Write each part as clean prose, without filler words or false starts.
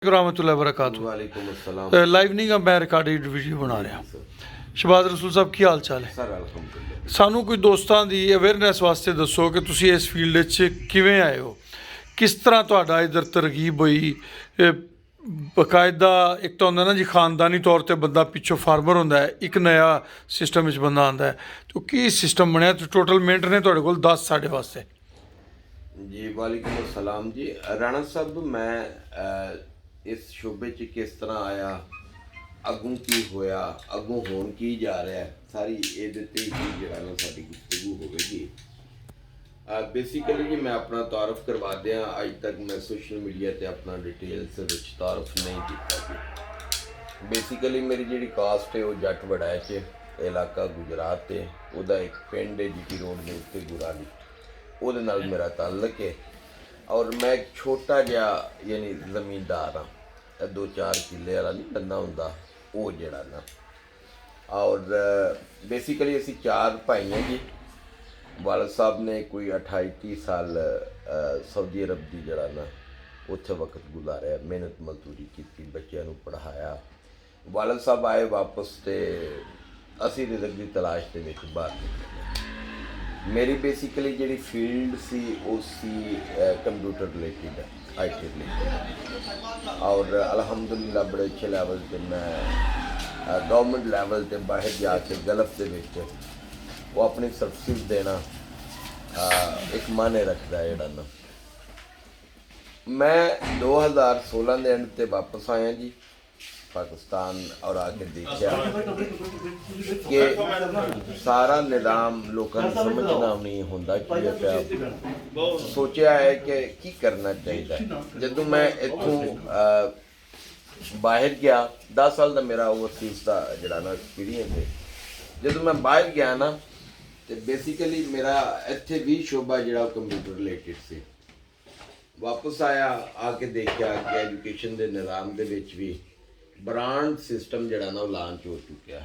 रहमतुल्लाहि वबरकातुहू। वालेकुम अस्सलाम। लाइव नहीं गा, मैं रिकॉर्डेड वीडियो बना ਰਿਹਾ। ਸ਼ਹਬਾਜ਼ ਰਸੂਲ ਸਾਹਿਬ ਕੀ ਹਾਲ ਚਾਲ ਹੈ? ਸਰ ਅਲਹਮਦੁਲਿਲਾ। ਸਾਨੂੰ ਕੋਈ ਦੋਸਤਾਂ ਦੀ ਅਵੇਅਰਨੈਸ ਵਾਸਤੇ ਦੱਸੋ ਕਿ ਤੁਸੀਂ ਇਸ ਫੀਲਡ ਵਿੱਚ ਕਿਵੇਂ ਆਏ ਹੋ, ਕਿਸ ਤਰ੍ਹਾਂ ਤੁਹਾਡਾ ਇੱਧਰ ਤਰਗੀਬ ਹੋਈ। ਬਾਕਾਇਦਾ ਇੱਕ ਤਾਂ ਹੁੰਦਾ ਨਾ ਜੀ, ਖਾਨਦਾਨੀ ਤੌਰ 'ਤੇ ਬੰਦਾ ਪਿੱਛੋਂ ਫਾਰਮਰ ਹੁੰਦਾ ਹੈ, ਇੱਕ ਨਇਆ ਸਿਸਟਮ ਵਿੱਚ ਬੰਦਾ ਆਉਂਦਾ ਹੈ, ਤਾਂ ਕੀ ਸਿਸਟਮ ਬਣਿਆ ਤੇ ਟੋਟਲ ਮਿੰਟ ਨੇ ਤੁਹਾਡੇ ਕੋਲ 10 ਸਾਡੇ ਵਾਸਤੇ। ਜੀ ਵਾਲੇकुम अस्सलाम जी। ਰਾਣਾ ਸਾਹਿਬ, ਮੈਂ ਇਸ ਸ਼ੋਬੇ 'ਚ ਕਿਸ ਤਰ੍ਹਾਂ ਆਇਆ, ਅੱਗੋਂ ਕੀ ਹੋਇਆ, ਅੱਗੋਂ ਹੋਣ ਕੀ ਜਾ ਰਿਹਾ ਹੈ, ਸਾਰੀ ਇਹਦੇ ਤੇ ਹੀ ਜਿਹੜਾ ਨਾ ਸਾਡੀ ਗੁਫ਼ਤਗੂ ਹੋਵੇਗੀ। ਬੇਸਿਕਲੀ ਜੀ ਮੈਂ ਆਪਣਾ ਤਾਰਫ ਕਰਵਾ ਦਿਆਂ। ਅੱਜ ਤੱਕ ਮੈਂ ਸੋਸ਼ਲ ਮੀਡੀਆ ਤੇ ਆਪਣਾ ਡਿਟੇਲਸ ਵਿੱਚ ਤਾਰਫ ਨਹੀਂ ਕੀਤਾ ਜੀ। ਬੇਸਿਕਲੀ ਮੇਰੀ ਜਿਹੜੀ ਕਾਸਟ ਹੈ ਉਹ ਜੱਟ ਵੜਾਇਆ 'ਚ ਇਲਾਕਾ ਗੁਜਰਾਤ ਤੇ ਉਹਦਾ ਇੱਕ ਪਿੰਡ ਹੈ ਜੀਟੀ ਰੋਡ ਦੇ ਉੱਤੇ ਗੁਰਾਲੀ, ਉਹਦੇ ਨਾਲ ਮੇਰਾ ਤਾਲੁਕ ਹੈ। ਔਰ ਮੈਂ ਇੱਕ ਛੋਟਾ ਜਿਹਾ ਯਾਨੀ ਜ਼ਮੀਨਦਾਰ ਹਾਂ, 2-4 ਕਿੱਲੇ ਵਾਲਾ ਨਹੀਂ ਬੰਦਾ ਹੁੰਦਾ ਉਹ ਜਿਹੜਾ ਨਾ। ਔਰ ਬੇਸਿਕਲੀ ਅਸੀਂ 4 ਭਾਈ ਹਾਂ ਜੀ। ਵਾਲਦ ਸਾਹਿਬ ਨੇ ਕੋਈ 28-30 ਸਾਲ ਸਾਊਦੀ ਅਰਬ ਦੀ ਜਿਹੜਾ ਨਾ ਉੱਥੇ ਵਕਤ ਗੁਜ਼ਾਰਿਆ, ਮਿਹਨਤ ਮਜ਼ਦੂਰੀ ਕੀਤੀ, ਬੱਚਿਆਂ ਨੂੰ ਪੜ੍ਹਾਇਆ। ਵਾਲਦ ਸਾਹਿਬ ਆਏ ਵਾਪਸ ਤੇ ਅਸੀਂ ਰਿਜ਼ਕ ਦੀ ਤਲਾਸ਼ ਦੇ ਵਿੱਚ ਬਾਹਰ ਨਿਕਲੇ। ਮੇਰੀ ਬੇਸਿਕਲੀ ਜਿਹੜੀ ਫੀਲਡ ਸੀ ਉਹ ਸੀ ਕੰਪਿਊਟਰ ਰਿਲੇਟਿਡ, IT ਰਿਲੇਟਿਡ। ਔਰ ਅਲਹਮਦੁਲਿਲਾ ਬੜੇ ਅੱਛੇ ਲੈਵਲ 'ਤੇ ਮੈਂ ਗਵਰਨਮੈਂਟ ਲੈਵਲ 'ਤੇ ਬਾਹਰ ਜਾ ਕੇ ਗਲਫ ਦੇ ਵਿੱਚ ਉਹ ਆਪਣੀ ਸਰਵਿਸ ਦੇਣਾ ਇੱਕ ਮਾਨੇ ਰੱਖਦਾ ਹੈ ਜਿਹੜਾ ਨਾ। ਮੈਂ 2016 ਦੇ ਐਂਡ 'ਤੇ ਵਾਪਸ ਆਇਆ ਜੀ ਪਾਕਿਸਤਾਨ। ਔਰ ਆ ਕੇ ਦੇਖਿਆ ਕਿ ਸਾਰਾ ਨਿਜ਼ਾਮ ਲੋਕਾਂ ਨੂੰ ਸਮਝਣਾ ਨਹੀਂ ਹੁੰਦਾ ਕੀ ਹੈ ਪਿਆ। ਸੋਚਿਆ ਹੈ ਕਿ ਕੀ ਕਰਨਾ ਚਾਹੀਦਾ। ਜਦੋਂ ਮੈਂ ਇੱਥੋਂ ਬਾਹਰ ਗਿਆ, 10 ਸਾਲ ਦਾ ਮੇਰਾ ਓਵਰਸੀਜ਼ ਦਾ ਜਿਹੜਾ ਨਾ ਐਕਸਪੀਰੀਅੰਸ ਹੈ। ਜਦੋਂ ਮੈਂ ਬਾਹਰ ਗਿਆ ਨਾ ਤੇ ਬੇਸਿਕਲੀ ਮੇਰਾ ਇੱਥੇ ਵੀ ਸ਼ੋਭਾ ਜਿਹੜਾ ਕੰਪਿਊਟਰ ਰਿਲੇਟਿਡ ਸੀ। ਵਾਪਸ ਆਇਆ, ਆ ਕੇ ਦੇਖਿਆ ਕਿ ਐਜੂਕੇਸ਼ਨ ਦੇ ਨਿਜ਼ਾਮ ਦੇ ਵਿੱਚ ਵੀ ਬ੍ਰਾਂਡ ਸਿਸਟਮ ਜਿਹੜਾ ਨਾ ਉਹ ਲਾਂਚ ਹੋ ਚੁੱਕਿਆ।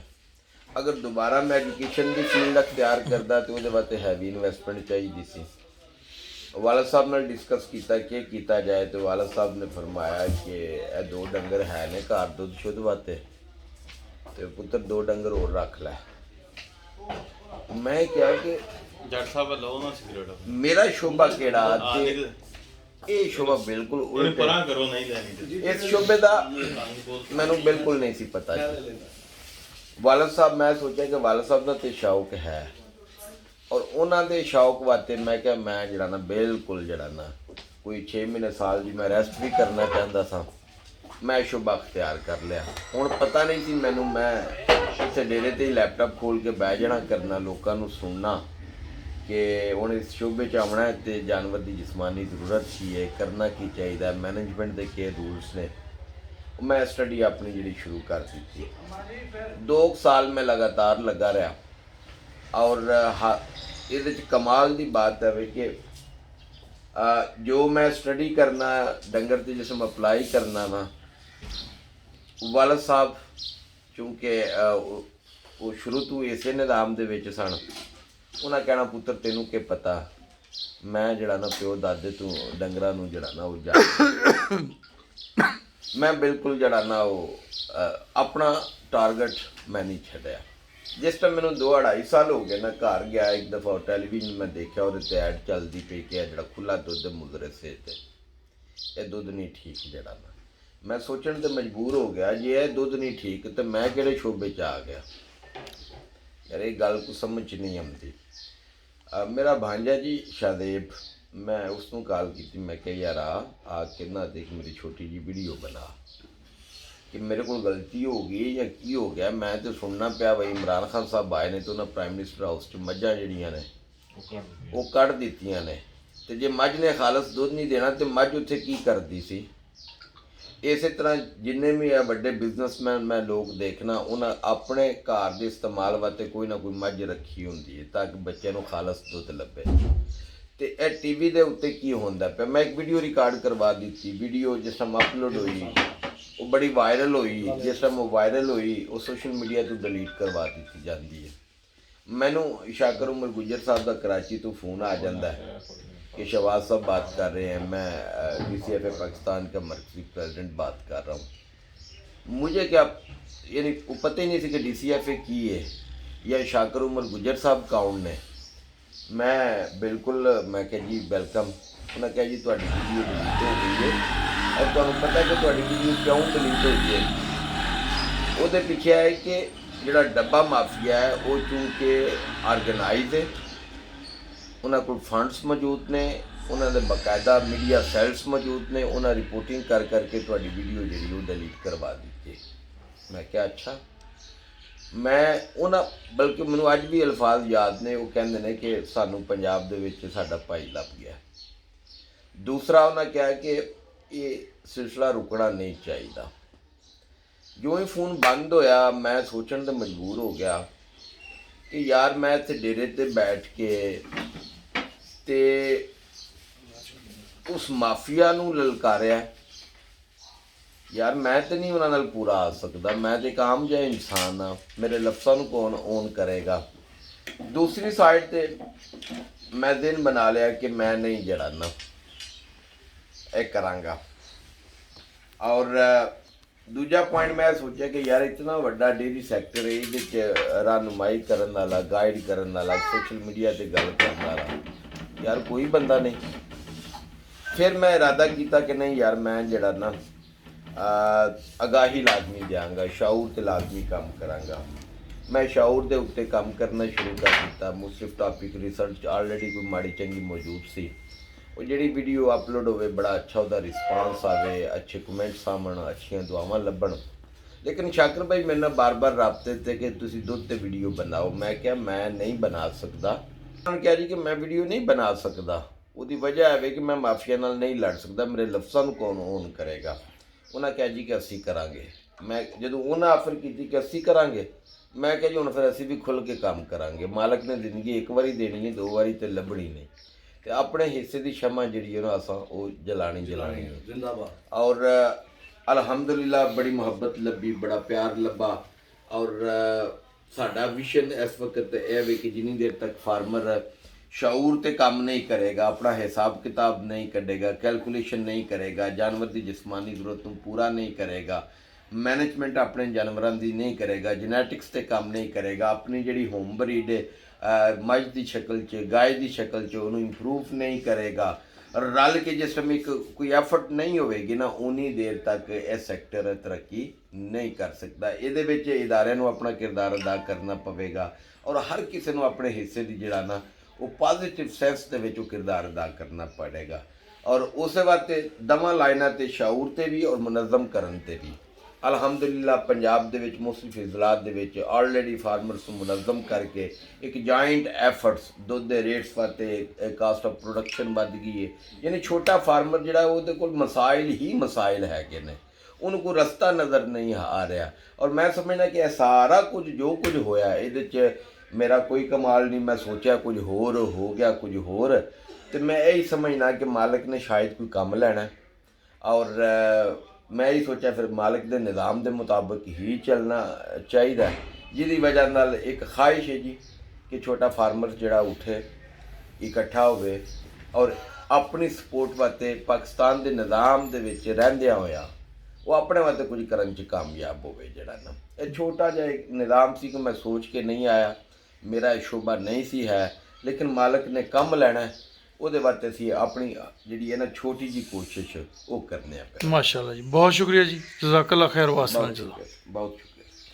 ਅਗਰ ਦੁਬਾਰਾ ਮੈਂ ਐਜੂਕੇਸ਼ਨ ਦੀ ਫੀਲਡ ਅਖਤਿਆਰ ਕਰਦਾ ਤੇ ਉਹਦੇ ਵਾਸਤੇ ਹੈਵੀ ਇਨਵੈਸਟਮੈਂਟ ਚਾਹੀਦੀ ਸੀ। ਵਾਲਦ ਸਾਹਿਬ ਨਾਲ ਡਿਸਕਸ ਕੀਤਾ ਕਿ ਕੀਤਾ ਜਾਏ ਤੇ ਵਾਲਦ ਸਾਹਿਬ ਨੇ ਫਰਮਾਇਆ ਕਿ ਇਹ 2 ਡੰਗਰ ਹੈ ਨੇ ਘਰ ਦੁੱਧ ਸ਼ੁੱਧ ਵਾਸਤੇ ਤੇ ਪੁੱਤਰ 2 ਡੰਗਰ ਹੋਰ ਰੱਖ ਲੈ। ਮੈਂ ਕਿਹਾ ਕਿ ਜੱਟ ਸਾਹਿਬ ਵੱਲੋਂ ਨਾ ਸਿਗਰਟ ਮੇਰਾ ਸ਼ੋਭਾ ਕਿਹੜਾ ਤੇ ਇਹ ਸ਼ੋਭਾ ਬਿਲਕੁਲ ਉਲਟ ਪਰਾਂ ਕਰੋ, ਨਹੀਂ ਲੈਣੀ। ਇਸ ਸ਼ੋਭੇ ਦਾ ਮੈਨੂੰ ਬਿਲਕੁਲ ਨਹੀਂ ਸੀ ਪਤਾ ਸੀ। ਵਾਲਦ ਸਾਹਿਬ, ਮੈਂ ਸੋਚਿਆ ਕਿ ਵਾਲਦ ਸਾਹਿਬ ਦਾ ਤੇ ਸ਼ੌਕ ਹੈ ਔਰ ਉਹਨਾਂ ਦੇ ਸ਼ੌਕ ਵਾਸਤੇ ਮੈਂ ਕਿਹਾ ਮੈਂ ਜਿਹੜਾ ਨਾ ਬਿਲਕੁਲ ਜਿਹੜਾ ਨਾ ਕੋਈ 6 ਮਹੀਨੇ ਸਾਲ ਦੀ ਮੈਂ ਰੈਸਟ ਵੀ ਕਰਨਾ ਚਾਹੁੰਦਾ ਸਾਂ। ਮੈਂ ਸ਼ੋਭਾ ਅਖਤਿਆਰ ਕਰ ਲਿਆ। ਹੁਣ ਪਤਾ ਨਹੀਂ ਸੀ ਮੈਨੂੰ, ਮੈਂ ਇੱਥੇ ਡੇਰੇ 'ਤੇ ਹੀ ਲੈਪਟਾਪ ਖੋਲ੍ਹ ਕੇ ਬਹਿ ਜਾਣਾ ਕਰਨਾ, ਲੋਕਾਂ ਨੂੰ ਸੁਣਨਾ ਕਿ ਹੁਣ ਇਸ ਸ਼ੋਬੇ 'ਚ ਆਉਣਾ ਤੇ ਜਾਨਵਰ ਦੀ ਜਿਸਮਾਨੀ ਜ਼ਰੂਰਤ ਕੀ ਹੈ, ਕਰਨਾ ਕੀ ਚਾਹੀਦਾ, ਮੈਨੇਜਮੈਂਟ ਦੇ ਕੀ ਰੂਲਸ ਨੇ। ਮੈਂ ਸਟੱਡੀ ਆਪਣੀ ਜਿਹੜੀ ਸ਼ੁਰੂ ਕਰ ਦਿੱਤੀ। 2 ਸਾਲ ਮੈਂ ਲਗਾਤਾਰ ਲੱਗਾ ਰਿਹਾ। ਔਰ ਇਹਦੇ 'ਚ ਕਮਾਲ ਦੀ ਬਾਤ ਹੈ ਕਿ ਜੋ ਮੈਂ ਸਟੱਡੀ ਕਰਨਾ ਡੰਗਰ 'ਤੇ ਜਿਸਮ ਅਪਲਾਈ ਕਰਨਾ ਵਾ, ਵਾਲਦ ਸਾਹਿਬ ਚੂੰਕਿ ਉਹ ਸ਼ੁਰੂ ਤੋਂ ਇਸੇ ਨਿਜ਼ਾਮ ਦੇ ਵਿੱਚ ਸਨ। ਉਹਨਾਂ ਕਹਿਣਾ ਪੁੱਤਰ ਤੈਨੂੰ ਕੀ ਪਤਾ, ਮੈਂ ਜਿਹੜਾ ਨਾ ਪਿਓ ਦਾਦੇ ਤੋਂ ਡੰਗਰਾਂ ਨੂੰ ਜਿਹੜਾ ਨਾ ਉਹ ਜਾ ਮੈਂ ਬਿਲਕੁਲ ਜਿਹੜਾ ਨਾ ਉਹ ਆਪਣਾ ਟਾਰਗੇਟ ਮੈਂ ਨਹੀਂ ਛੱਡਿਆ। ਜਿਸ ਟਾਈਮ ਮੈਨੂੰ 2-2.5 ਸਾਲ ਹੋ ਗਏ ਨਾ, ਘਰ ਗਿਆ ਇੱਕ ਦਫਾ ਟੈਲੀਵਿਜ਼ਨ ਮੈਂ ਦੇਖਿਆ, ਉਹਦੇ 'ਤੇ ਐਡ ਚੱਲਦੀ ਪਈ ਕਿ ਜਿਹੜਾ ਖੁੱਲ੍ਹਾ ਦੁੱਧ ਮੁਜ਼ਰੇ ਸੇ ਤੇ ਇਹ ਦੁੱਧ ਨਹੀਂ ਠੀਕ ਜਿਹੜਾ ਨਾ। ਮੈਂ ਸੋਚਣ 'ਤੇ ਮਜਬੂਰ ਹੋ ਗਿਆ ਜੇ ਇਹ ਦੁੱਧ ਨਹੀਂ ਠੀਕ ਤੇ ਮੈਂ ਕਿਹੜੇ ਸ਼ੋਬੇ 'ਚ ਆ ਗਿਆ। ਯਾਰ ਇਹ ਗੱਲ ਕੁਛ ਸਮਝ 'ਚ ਨਹੀਂ ਆਉਂਦੀ। ਮੇਰਾ ਭਾਂਜਾ ਜੀ ਸ਼ਾਦੇਬ, ਮੈਂ ਉਸ ਨੂੰ ਕਾਲ ਕੀਤੀ। ਮੈਂ ਕਿਹਾ ਯਾਰ ਆ ਕੇ ਨਾ ਦੇਖ ਮੇਰੀ ਛੋਟੀ ਜਿਹੀ ਵੀਡੀਓ ਬਣਾ ਕਿ ਮੇਰੇ ਕੋਲ ਗਲਤੀ ਹੋ ਗਈ ਜਾਂ ਕੀ ਹੋ ਗਿਆ। ਮੈਂ ਤਾਂ ਸੁਣਨਾ ਪਿਆ ਬਈ ਇਮਰਾਨ ਖਾਨ ਸਾਹਿਬ ਆਏ ਨੇ ਤੇ ਉਹਨਾਂ ਪ੍ਰਾਈਮ ਮਿਨਿਸਟਰ ਹਾਊਸ 'ਚ ਮੱਝਾਂ ਜਿਹੜੀਆਂ ਨੇ ਉਹ ਕੱਢ ਦਿੱਤੀਆਂ ਨੇ, ਤੇ ਜੇ ਮੱਝ ਨੇ ਖਾਲਸ ਦੁੱਧ ਨਹੀਂ ਦੇਣਾ ਤੇ ਮੱਝ ਉੱਥੇ ਕੀ ਕਰਦੀ ਸੀ। ਇਸੇ ਤਰ੍ਹਾਂ ਜਿੰਨੇ ਵੀ ਆ ਵੱਡੇ ਬਿਜ਼ਨਸਮੈਨ ਮੈਂ ਲੋਕ ਦੇਖਣਾ, ਉਹਨਾਂ ਆਪਣੇ ਘਰ ਦੇ ਇਸਤੇਮਾਲ ਵਾਸਤੇ ਕੋਈ ਨਾ ਕੋਈ ਮੱਝ ਰੱਖੀ ਹੁੰਦੀ ਹੈ ਤਾਂ ਕਿ ਬੱਚਿਆਂ ਨੂੰ ਖਾਲਸ ਦੁੱਧ ਲੱਭੇ। ਤੇ ਇਹ TV ਦੇ ਉੱਤੇ ਕੀ ਹੁੰਦਾ ਪਿਆ, ਮੈਂ ਇੱਕ ਵੀਡੀਓ ਰਿਕਾਰਡ ਕਰਵਾ ਦਿੱਤੀ। ਵੀਡੀਓ ਜਿਸ ਟਾਈਮ ਅਪਲੋਡ ਹੋਈ ਉਹ ਬੜੀ ਵਾਇਰਲ ਹੋਈ। ਜਿਸ ਟਾਈਮ ਉਹ ਵਾਇਰਲ ਹੋਈ ਉਹ ਸੋਸ਼ਲ ਮੀਡੀਆ ਤੋਂ ਡਿਲੀਟ ਕਰਵਾ ਦਿੱਤੀ ਜਾਂਦੀ ਹੈ। ਮੈਨੂੰ ਸ਼ਾਕਰ ਉਮਰ ਗੁੱਜਰ ਸਾਹਿਬ ਦਾ ਕਰਾਚੀ ਤੋਂ ਫੋਨ ਆ ਜਾਂਦਾ ਹੈ कि शहबाज साहब बात कर रहे हैं, मैं DCFA पाकिस्तान का मरकजी प्रेसिडेंट बात कर रहा हूँ। मुझे क्या यानी पता ही नहीं थी कि DCFA की है या शाकर उमर गुजर साहब कौन ने। मैं बिल्कुल मैं क्या जी वेलकम, उन्हें कहा जी तुहाडी वीडियो डिलीट हो गई है और तुहानू पता है कि तुहाडी वीडियो क्यों डिलीट हुई है। ਉਹਦੇ ਪਿੱਛੇ ਹੈ ਕਿ ਜਿਹੜਾ ਡੱਬਾ ਮਾਫੀਆ ਹੈ ਉਹ ਚੂੰਕਿ ਆਰਗੇਨਾਈਜ਼ ਹੈ, ਉਹਨਾਂ ਕੋਲ ਫੰਡਸ ਮੌਜੂਦ ਨੇ, ਉਹਨਾਂ ਦੇ ਬਕਾਇਦਾ ਮੀਡੀਆ ਸੈਲਸ ਮੌਜੂਦ ਨੇ, ਉਹਨਾਂ ਰਿਪੋਰਟਿੰਗ ਕਰ ਕਰਕੇ ਤੁਹਾਡੀ ਵੀਡੀਓ ਜਿਹੜੀ ਉਹ ਡਿਲੀਟ ਕਰਵਾ ਦਿੱਤੀ। ਮੈਂ ਕਿਹਾ ਅੱਛਾ। ਮੈਂ ਉਹਨਾਂ ਬਲਕਿ ਮੈਨੂੰ ਅੱਜ ਵੀ ਅਲਫਾਜ਼ ਯਾਦ ਨੇ, ਉਹ ਕਹਿੰਦੇ ਨੇ ਕਿ ਸਾਨੂੰ ਪੰਜਾਬ ਦੇ ਵਿੱਚ ਸਾਡਾ ਭਾਈ ਲੱਭ ਗਿਆ। ਦੂਸਰਾ ਉਹਨਾਂ ਕਿਹਾ ਕਿ ਇਹ ਸਿਲਸਿਲਾ ਰੁਕਣਾ ਨਹੀਂ ਚਾਹੀਦਾ। ਜਿਉਂ ਹੀ ਫੋਨ ਬੰਦ ਹੋਇਆ ਮੈਂ ਸੋਚਣ 'ਤੇ ਮਜਬੂਰ ਹੋ ਗਿਆ ਕਿ ਯਾਰ ਮੈਂ ਇੱਥੇ ਡੇਰੇ 'ਤੇ ਬੈਠ ਕੇ ਤੇ ਉਸ ਮਾਫੀਆ ਨੂੰ ਲਲਕਾਰਿਆ। ਯਾਰ ਮੈਂ ਤਾਂ ਨਹੀਂ ਉਹਨਾਂ ਨਾਲ ਪੂਰਾ ਆ ਸਕਦਾ, ਮੈਂ ਤਾਂ ਇੱਕ ਆਮ ਜਿਹਾ ਇਨਸਾਨ ਹਾਂ, ਮੇਰੇ ਲਫ਼ਜ਼ਾਂ ਨੂੰ ਕੌਣ ਓਨ ਕਰੇਗਾ। ਦੂਸਰੀ ਸਾਈਡ 'ਤੇ ਮੈਂ ਦਿਨ ਬਣਾ ਲਿਆ ਕਿ ਮੈਂ ਨਹੀਂ ਜਿਹੜਾ ਨਾ ਇਹ ਕਰਾਂਗਾ। ਔਰ ਦੂਜਾ ਪੁਆਇੰਟ ਮੈਂ ਸੋਚਿਆ ਕਿ ਯਾਰ ਇਤਨਾ ਵੱਡਾ ਡੇਰੀ ਸੈਕਟਰ ਹੈ, ਇਹਦੇ 'ਚ ਰਹਿਨੁਮਾਈ ਕਰਨ ਵਾਲਾ, ਗਾਈਡ ਕਰਨ ਵਾਲਾ, ਸੋਸ਼ਲ ਮੀਡੀਆ 'ਤੇ ਗੱਲ ਕਰਨ ਵਾਲਾ ਯਾਰ ਕੋਈ ਬੰਦਾ ਨਹੀਂ। ਫਿਰ ਮੈਂ ਇਰਾਦਾ ਕੀਤਾ ਕਿ ਨਹੀਂ ਯਾਰ ਮੈਂ ਜਿਹੜਾ ਨਾ ਆਗਾਹੀ ਲਾਜ਼ਮੀ ਦਿਆਂਗਾ, ਸ਼ਾਊਰ 'ਤੇ ਲਾਜ਼ਮੀ ਕੰਮ ਕਰਾਂਗਾ। ਮੈਂ ਸ਼ਾਊਰ ਦੇ ਉੱਤੇ ਕੰਮ ਕਰਨਾ ਸ਼ੁਰੂ ਕਰ ਦਿੱਤਾ। ਮੁਸਤਲਿਫ ਟਾਪਿਕ ਰਿਸਰਚ ਆਲਰੇਡੀ ਕੋਈ ਮਾੜੀ ਚੰਗੀ ਮੌਜੂਦ ਸੀ। ਉਹ ਜਿਹੜੀ ਵੀਡੀਓ ਅਪਲੋਡ ਹੋਵੇ ਬੜਾ ਅੱਛਾ ਉਹਦਾ ਰਿਸਪਾਂਸ ਆਵੇ, ਅੱਛੇ ਕਮੈਂਟਸ ਆਵਣ, ਅੱਛੀਆਂ ਦੁਆਵਾਂ ਲੱਭਣ। ਲੇਕਿਨ ਸ਼ਾਕਰ ਭਾਈ ਮੇਰੇ ਨਾਲ ਬਾਰ-ਬਾਰ ਰਾਬਤੇ 'ਤੇ ਕਿ ਤੁਸੀਂ ਦੁੱਧ 'ਤੇ ਵੀਡੀਓ ਬਣਾਓ। ਮੈਂ ਕਿਹਾ ਮੈਂ ਨਹੀਂ ਬਣਾ ਸਕਦਾ। ਉਹਨਾਂ ਨੇ ਕਿਹਾ ਜੀ ਕਿ ਮੈਂ ਵੀਡੀਓ ਨਹੀਂ ਬਣਾ ਸਕਦਾ, ਉਹਦੀ ਵਜ੍ਹਾ ਹੈ ਕਿ ਮੈਂ ਮਾਫੀਆ ਨਾਲ ਨਹੀਂ ਲੜ ਸਕਦਾ, ਮੇਰੇ ਲਫ਼ਜ਼ਾਂ ਨੂੰ ਕੌਣ ਓਨ ਕਰੇਗਾ। ਉਹਨਾਂ ਕਿਹਾ ਜੀ ਕਿ ਅਸੀਂ ਕਰਾਂਗੇ। ਮੈਂ ਜਦੋਂ ਉਹਨਾਂ ਆਫਰ ਕੀਤੀ ਕਿ ਅਸੀਂ ਕਰਾਂਗੇ, ਮੈਂ ਕਿਹਾ ਜੀ ਹੁਣ ਫਿਰ ਅਸੀਂ ਵੀ ਖੁੱਲ੍ਹ ਕੇ ਕੰਮ ਕਰਾਂਗੇ। ਮਾਲਕ ਨੇ ਜ਼ਿੰਦਗੀ ਇੱਕ ਵਾਰੀ ਦੇਣੀ ਹੈ, ਦੋ ਵਾਰੀ ਤੇ ਲੱਭਣੀ ਨਹੀਂ, ਤੇ ਆਪਣੇ ਹਿੱਸੇ ਦੀ ਸ਼ਮਾ ਜਿਹੜੀ ਉਹਨੂੰ ਅਸਾਂ ਉਹ ਜਲਾਣੀ ਹੈ ਜ਼ਿੰਦਾਬਾਦ। ਔਰ ਅਲਹਮਦੁਲਿਲਾ ਬੜੀ ਮੁਹੱਬਤ ਲੱਭੀ, ਬੜਾ ਪਿਆਰ ਲੱਭਾ। ਔਰ ਸਾਡਾ ਵਿਸ਼ਨ ਇਸ ਵਕਤ ਇਹ ਵੇ ਕਿ ਜਿੰਨੀ ਦੇਰ ਤੱਕ ਫਾਰਮਰ ਸ਼ਾਊਰ ਤੇ ਕੰਮ ਨਹੀਂ ਕਰੇਗਾ, ਆਪਣਾ ਹਿਸਾਬ ਕਿਤਾਬ ਨਹੀਂ ਕੱਢੇਗਾ, ਕੈਲਕੂਲੇਸ਼ਨ ਨਹੀਂ ਕਰੇਗਾ, ਜਾਨਵਰ ਦੀ ਜਿਸਮਾਨੀ ਜ਼ਰੂਰਤ ਨੂੰ ਪੂਰਾ ਨਹੀਂ ਕਰੇਗਾ, ਮੈਨੇਜਮੈਂਟ ਆਪਣੇ ਜਾਨਵਰਾਂ ਦੀ ਨਹੀਂ ਕਰੇਗਾ, ਜੈਨੇਟਿਕਸ ਤੇ ਕੰਮ ਨਹੀਂ ਕਰੇਗਾ, ਆਪਣੀ ਜਿਹੜੀ ਹੋਮ ਬਰੀਡ ਮੱਝ ਦੀ ਸ਼ਕਲ 'ਚ, ਗਾਏ ਦੀ ਸ਼ਕਲ 'ਚ ਉਹਨੂੰ ਇੰਪਰੂਵ ਨਹੀਂ ਕਰੇਗਾ, ਰਲ ਕੇ ਜਿਸ ਸਮੇਂ ਕੋਈ ਐਫਰਟ ਨਹੀਂ ਹੋਵੇਗੀ ਨਾ ਉਨੀ ਦੇਰ ਤੱਕ ਇਹ ਸੈਕਟਰ ਤਰੱਕੀ ਨਹੀਂ ਕਰ ਸਕਦਾ। ਇਹਦੇ ਵਿੱਚ ਇਦਾਰਿਆਂ ਨੂੰ ਆਪਣਾ ਕਿਰਦਾਰ ਅਦਾ ਕਰਨਾ ਪਵੇਗਾ ਔਰ ਹਰ ਕਿਸੇ ਨੂੰ ਆਪਣੇ ਹਿੱਸੇ ਦੀ ਜਿਹੜਾ ਨਾ ਉਹ ਪੋਜ਼ਿਟਿਵ ਸੈਂਸ ਦੇ ਵਿੱਚ ਉਹ ਕਿਰਦਾਰ ਅਦਾ ਕਰਨਾ ਪੜੇਗਾ। ਔਰ ਉਸੇ ਵਾਸਤੇ ਦਵਾਂ ਲਾਈਨਾਂ 'ਤੇ ਸ਼ਾਊਰ 'ਤੇ ਵੀ ਔਰ ਮੁਨਜ਼ਮ ਕਰਨ 'ਤੇ ਵੀ ਅਲਹਮਦੁਲਿਲਾ ਪੰਜਾਬ ਦੇ ਵਿੱਚ ਮੁਸਤਲਿਫ ਇਜ਼ਲਾਤ ਦੇ ਵਿੱਚ ਆਲਰੇਡੀ ਫਾਰਮਰਸ ਨੂੰ ਮੁਨਜ਼ਮ ਕਰਕੇ ਇੱਕ ਜਾਇੰਟ ਐਫਰਟਸ ਦੁੱਧ ਦੇ ਰੇਟਸ ਵਾਸਤੇ, ਕਾਸਟ ਆਫ ਪ੍ਰੋਡਕਸ਼ਨ ਵੱਧ ਗਈ ਹੈ। ਯਾਨੀ ਛੋਟਾ ਫਾਰਮਰ ਜਿਹੜਾ ਉਹਦੇ ਕੋਲ ਮਸਾਇਲ ਹੀ ਮਸਾਇਲ ਹੈਗੇ ਨੇ, ਉਹਨੂੰ ਕੋਈ ਰਸਤਾ ਨਜ਼ਰ ਨਹੀਂ ਆ ਰਿਹਾ। ਔਰ ਮੈਂ ਸਮਝਦਾ ਕਿ ਇਹ ਸਾਰਾ ਕੁਝ ਜੋ ਕੁਝ ਹੋਇਆ ਇਹਦੇ 'ਚ ਮੇਰਾ ਕੋਈ ਕਮਾਲ ਨਹੀਂ। ਮੈਂ ਸੋਚਿਆ ਕੁਝ ਹੋਰ ਹੋ ਗਿਆ, ਕੁਝ ਹੋਰ, ਤੇ ਮੈਂ ਇਹੀ ਸਮਝਣਾ ਕਿ ਮਾਲਕ ਨੇ ਸ਼ਾਇਦ ਕੋਈ ਕੰਮ ਲੈਣਾ ਔਰ ਮੈਂ ਇਹੀ ਸੋਚਿਆ ਫਿਰ ਮਾਲਕ ਦੇ ਨਿਜ਼ਾਮ ਦੇ ਮੁਤਾਬਕ ਹੀ ਚੱਲਣਾ ਚਾਹੀਦਾ, ਜਿਹਦੀ ਵਜ੍ਹਾ ਨਾਲ ਇੱਕ ਖਾਹਿਸ਼ ਹੈ ਜੀ ਕਿ ਛੋਟਾ ਫਾਰਮਰ ਜਿਹੜਾ ਉੱਠੇ, ਇਕੱਠਾ ਹੋਵੇ ਔਰ ਆਪਣੀ ਸਪੋਰਟ ਵਾਸਤੇ ਪਾਕਿਸਤਾਨ ਦੇ ਨਿਜ਼ਾਮ ਦੇ ਵਿੱਚ ਰਹਿੰਦਿਆਂ ਹੋਇਆ ਉਹ ਆਪਣੇ ਵਾਸਤੇ ਕੁਝ ਕਰਨ 'ਚ ਕਾਮਯਾਬ ਹੋਵੇ। ਜਿਹੜਾ ਨਾ ਇਹ ਛੋਟਾ ਜਿਹਾ ਇੱਕ ਨਿਜ਼ਾਮ ਸੀ ਕਿ ਮੈਂ ਸੋਚ ਕੇ ਨਹੀਂ ਆਇਆ, ਮੇਰਾ ਇਹ ਸ਼ੋਭਾ ਨਹੀਂ ਸੀ ਹੈ, ਲੇਕਿਨ ਮਾਲਕ ਨੇ ਕੰਮ ਲੈਣਾ, ਉਹਦੇ ਵਾਸਤੇ ਅਸੀਂ ਆਪਣੀ ਜਿਹੜੀ ਹੈ ਨਾ ਛੋਟੀ ਜੀ ਕੋਸ਼ਿਸ਼ ਉਹ ਕਰਨੇ ਆ। ਮਾਸ਼ਾਅੱਲਾ ਜੀ, ਬਹੁਤ ਸ਼ੁਕਰੀਆ ਜੀ, ਜਜ਼ਾਕੱਲਾ ਖੈਰ ਵਾਸਨਾ। ਬਹੁਤ ਸ਼ੁਕਰੀਆ।